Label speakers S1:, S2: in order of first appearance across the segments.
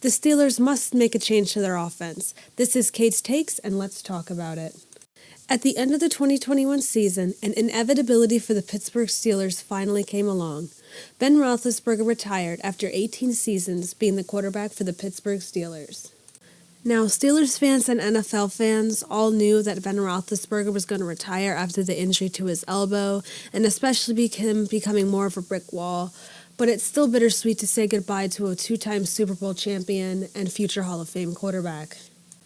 S1: The Steelers must make a change to their offense. This is Kate's Takes, and let's talk about it. At the end of the 2021 season, an inevitability for the Pittsburgh Steelers finally came along. Ben Roethlisberger retired after 18 seasons being the quarterback for the Pittsburgh Steelers. Now, Steelers fans and NFL fans all knew that Ben Roethlisberger was going to retire after the injury to his elbow, and especially him becoming more of a brick wall. But it's still bittersweet to say goodbye to a two-time Super Bowl champion and future Hall of Fame quarterback.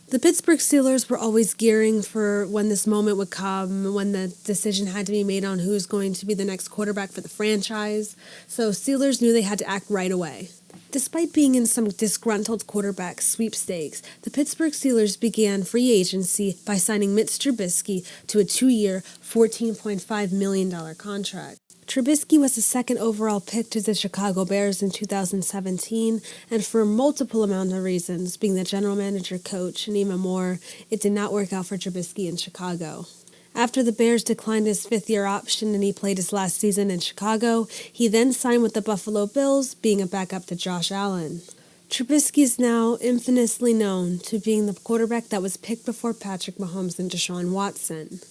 S1: The Pittsburgh Steelers were always gearing for when this moment would come, when the decision had to be made on who's going to be the next quarterback for the franchise. So Steelers knew they had to act right away. Despite being in some disgruntled quarterback sweepstakes, the Pittsburgh Steelers began free agency by signing Mitch Trubisky to a 2-year, $14.5 million contract. Trubisky was the second overall pick to the Chicago Bears in 2017, and for a multiple amount of reasons, being the general manager, coach, and even more, it did not work out for Trubisky in Chicago. After the Bears declined his fifth-year option and he played his last season in Chicago, he then signed with the Buffalo Bills, being a backup to Josh Allen. Trubisky is now infamously known to being the quarterback that was picked before Patrick Mahomes and Deshaun Watson.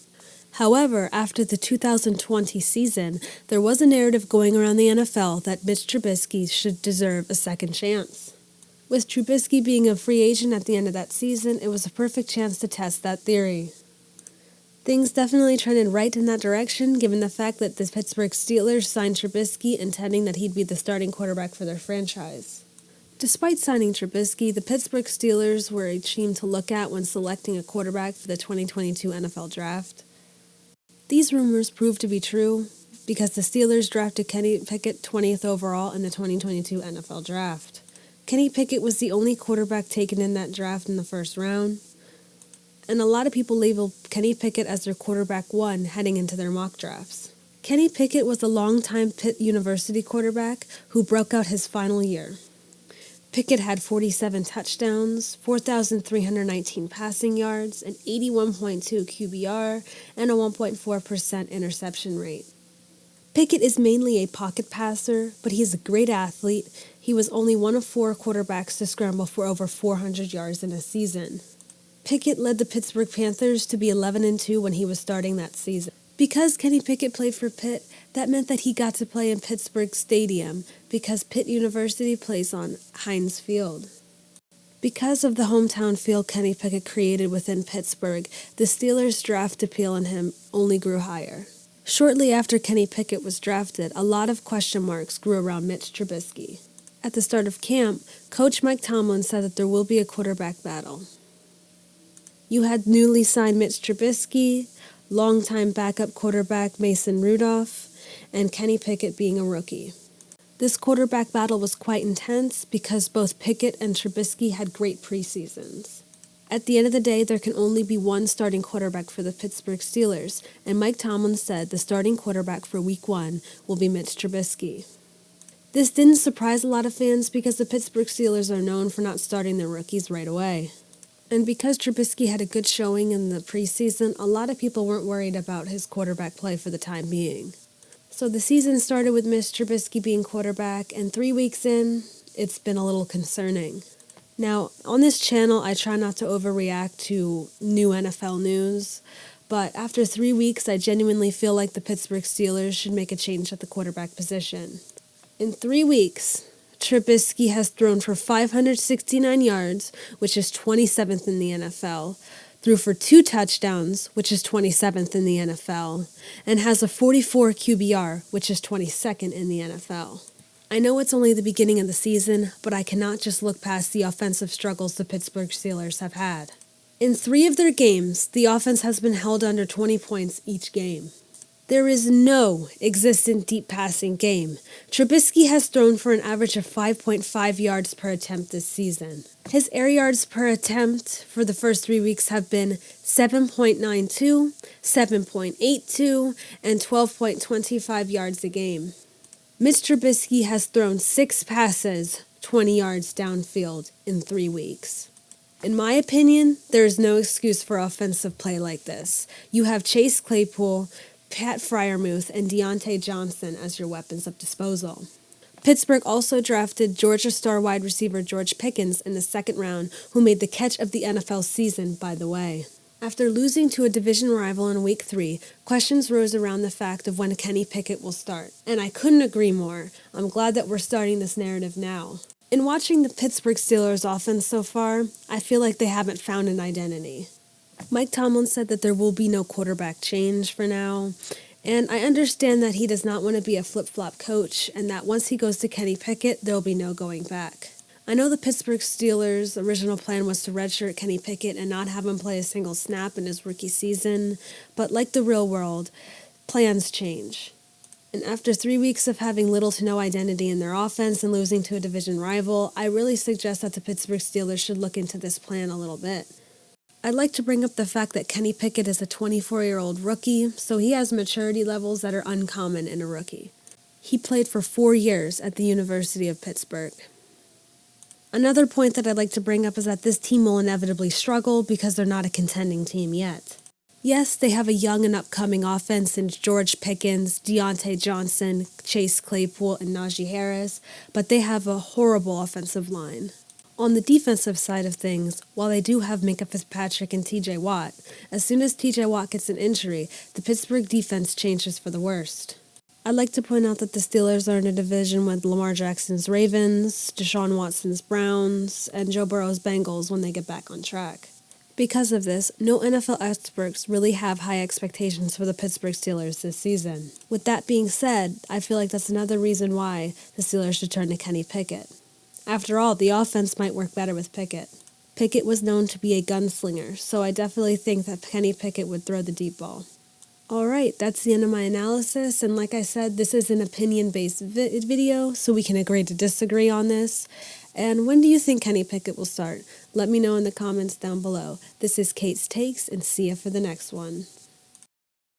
S1: However, after the 2020 season, there was a narrative going around the NFL that Mitch Trubisky should deserve a second chance. With Trubisky being a free agent at the end of that season, it was a perfect chance to test that theory. Things definitely trended right in that direction, given the fact that the Pittsburgh Steelers signed Trubisky intending that he'd be the starting quarterback for their franchise. Despite signing Trubisky, the Pittsburgh Steelers were a team to look at when selecting a quarterback for the 2022 NFL Draft. These rumors proved to be true because the Steelers drafted Kenny Pickett 20th overall in the 2022 NFL Draft. Kenny Pickett was the only quarterback taken in that draft in the first round, and a lot of people labeled Kenny Pickett as their quarterback one heading into their mock drafts. Kenny Pickett was a longtime Pitt University quarterback who broke out his final year. Pickett had 47 touchdowns, 4,319 passing yards, an 81.2 QBR, and a 1.4% interception rate. Pickett is mainly a pocket passer, but he is a great athlete. He was only one of 4 quarterbacks to scramble for over 400 yards in a season. Pickett led the Pittsburgh Panthers to be 11-2 when he was starting that season. Because Kenny Pickett played for Pitt, that meant that he got to play in Pittsburgh Stadium because Pitt University plays on Heinz Field. Because of the hometown feel Kenny Pickett created within Pittsburgh, the Steelers' draft appeal on him only grew higher. Shortly after Kenny Pickett was drafted, a lot of question marks grew around Mitch Trubisky. At the start of camp, Coach Mike Tomlin said that there will be a quarterback battle. You had newly signed Mitch Trubisky, longtime backup quarterback Mason Rudolph, and Kenny Pickett being a rookie. This quarterback battle was quite intense because both Pickett and Trubisky had great preseasons. At the end of the day, there can only be one starting quarterback for the Pittsburgh Steelers, and Mike Tomlin said the starting quarterback for Week 1 will be Mitch Trubisky. This didn't surprise a lot of fans because the Pittsburgh Steelers are known for not starting their rookies right away. And because Trubisky had a good showing in the preseason, a lot of people weren't worried about his quarterback play for the time being. So the season started with Mitch Trubisky being quarterback, and 3 weeks in, it's been a little concerning. Now, on this channel, I try not to overreact to new NFL news, but after 3 weeks, I genuinely feel like the Pittsburgh Steelers should make a change at the quarterback position. In 3 weeks, Trubisky has thrown for 569 yards, which is 27th in the NFL, threw for 2 touchdowns, which is 27th in the NFL, and has a 44 QBR, which is 22nd in the NFL. I know it's only the beginning of the season, but I cannot just look past the offensive struggles the Pittsburgh Steelers have had. In 3 of their games, the offense has been held under 20 points each game. There is no existent deep passing game. Trubisky has thrown for an average of 5.5 yards per attempt this season. His air yards per attempt for the first 3 weeks have been 7.92, 7.82, and 12.25 yards a game. Mitch Trubisky has thrown 6 passes, 20 yards downfield in 3 weeks. In my opinion, there is no excuse for offensive play like this. You have Chase Claypool, Pat Freiermuth, and Deontay Johnson as your weapons of disposal. Pittsburgh also drafted Georgia star wide receiver George Pickens in the second round, who made the catch of the NFL season, by the way. After losing to a division rival in Week 3, questions rose around the fact of when Kenny Pickett will start. And I couldn't agree more. I'm glad that we're starting this narrative now. In watching the Pittsburgh Steelers offense so far, I feel like they haven't found an identity. Mike Tomlin said that there will be no quarterback change for now, and I understand that he does not want to be a flip-flop coach and that once he goes to Kenny Pickett, there will be no going back. I know the Pittsburgh Steelers' original plan was to redshirt Kenny Pickett and not have him play a single snap in his rookie season, but like the real world, plans change. And after 3 weeks of having little to no identity in their offense and losing to a division rival, I really suggest that the Pittsburgh Steelers should look into this plan a little bit. I'd like to bring up the fact that Kenny Pickett is a 24-year-old rookie, so he has maturity levels that are uncommon in a rookie. He played for 4 years at the University of Pittsburgh. Another point that I'd like to bring up is that this team will inevitably struggle because they're not a contending team yet. Yes, they have a young and upcoming offense in George Pickens, Deontay Johnson, Chase Claypool, and Najee Harris, but they have a horrible offensive line. On the defensive side of things, while they do have Minkah Fitzpatrick and TJ Watt, as soon as TJ Watt gets an injury, the Pittsburgh defense changes for the worst. I'd like to point out that the Steelers are in a division with Lamar Jackson's Ravens, Deshaun Watson's Browns, and Joe Burrow's Bengals when they get back on track. Because of this, no NFL experts really have high expectations for the Pittsburgh Steelers this season. With that being said, I feel like that's another reason why the Steelers should turn to Kenny Pickett. After all, the offense might work better with Pickett. Pickett was known to be a gunslinger, so I definitely think that Kenny Pickett would throw the deep ball. Alright, that's the end of my analysis, and like I said, this is an opinion-based video, so we can agree to disagree on this. And when do you think Kenny Pickett will start? Let me know in the comments down below. This is Kate's Takes, and see ya for the next one.